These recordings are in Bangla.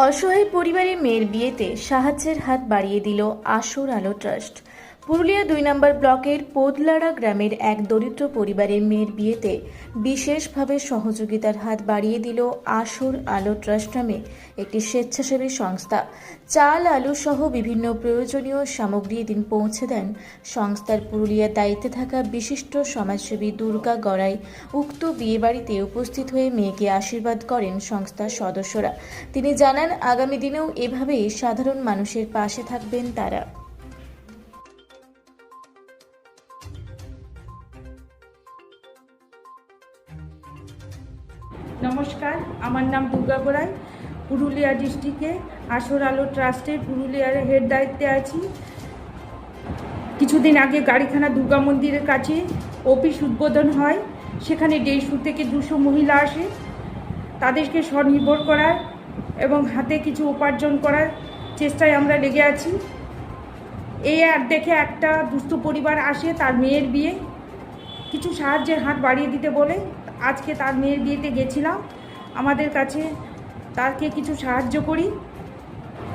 অসহায় পরিবারের মেয়ের বিয়েতে সাহায্যের হাত বাড়িয়ে দিল আসর আলো ট্রাস্ট। পুরুলিয়া ২ নম্বর ব্লকের পোদলাড়া গ্রামের এক দরিদ্র পরিবারের মেয়ের বিয়েতে বিশেষভাবে সহযোগিতার হাত বাড়িয়ে দিল আসর আলো ট্রাস্ট নামে একটি স্বেচ্ছাসেবী সংস্থা। চাল, আলু সহ বিভিন্ন প্রয়োজনীয় সামগ্রী এদিন পৌঁছে দেন সংস্থার পুরুলিয়ার দায়িত্বে থাকা বিশিষ্ট সমাজসেবী দুর্গা গড়াই। উক্ত বিয়েবাড়িতে উপস্থিত হয়ে মেয়েকে আশীর্বাদ করেন সংস্থার সদস্যরা। তিনি জানান, আগামী দিনেও এভাবেই সাধারণ মানুষের পাশে থাকবেন তারা। নমস্কার, আমার নাম দুর্গা গোড়াই। পুরুলিয়া ডিস্ট্রিক্টে আসর আলো ট্রাস্টের পুরুলিয়ার হেড দায়িত্বে আছি। কিছুদিন আগে গাড়িখানা দুর্গা মন্দিরের কাছে অফিস উদ্বোধন হয়। সেখানে 150 থেকে 200 মহিলা আসে। তাদেরকে স্বনির্ভর করার এবং হাতে কিছু উপার্জন করার চেষ্টায় আমরা লেগে আছি। এই আর দেখে একটা দুস্থ পরিবার আসে, তার মেয়ের বিয়ে, কিছু সাহায্যের হাত বাড়িয়ে দিতে বলে আজকে তার মেয়ের বিয়েতে গেছিলাম। আমাদের কাছে তাকে কিছু সাহায্য করি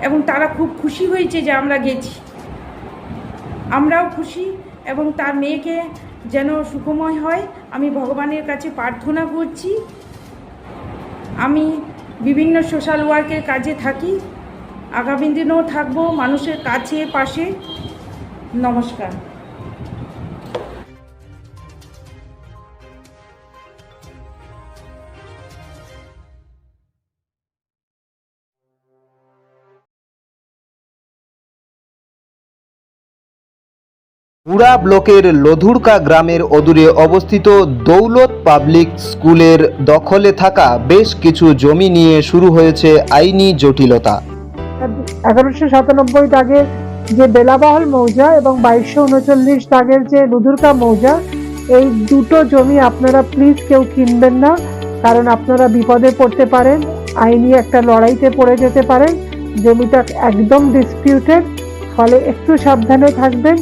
এবং তারা খুব খুশি হয়েছে যে আমরা গেছি। আমরাও খুশি এবং তার মেয়েকে যেন সুখময় হয় আমি ভগবানের কাছে প্রার্থনা করছি। আমি বিভিন্ন সোশ্যাল ওয়ার্কের কাজে থাকি, আগামী দিনেও থাকবো মানুষের কাছে পাশে। নমস্কার। পুরা ব্লকের লধুরকা গ্রামের অদূরে অবস্থিত দৌলত পাবলিক স্কুলের দখলে থাকা বেশ কিছু জমি নিয়ে শুরু হয়েছে আইনি জটিলতা। 1197 দাগের যে বেলাবহল মৌজা এবং 2239 দাগের যে লধুরকা মৌজা, এই দুটো জমি আপনারা প্লিজ কেউ কিনবেন না, কারণ আপনারা বিপদে পড়তে পারেন, আইনি একটা লড়াইতে পড়ে যেতে পারেন। জমিটা একদম ডিসপিউটেড, ফলে একটু সাবধানে থাকবেন।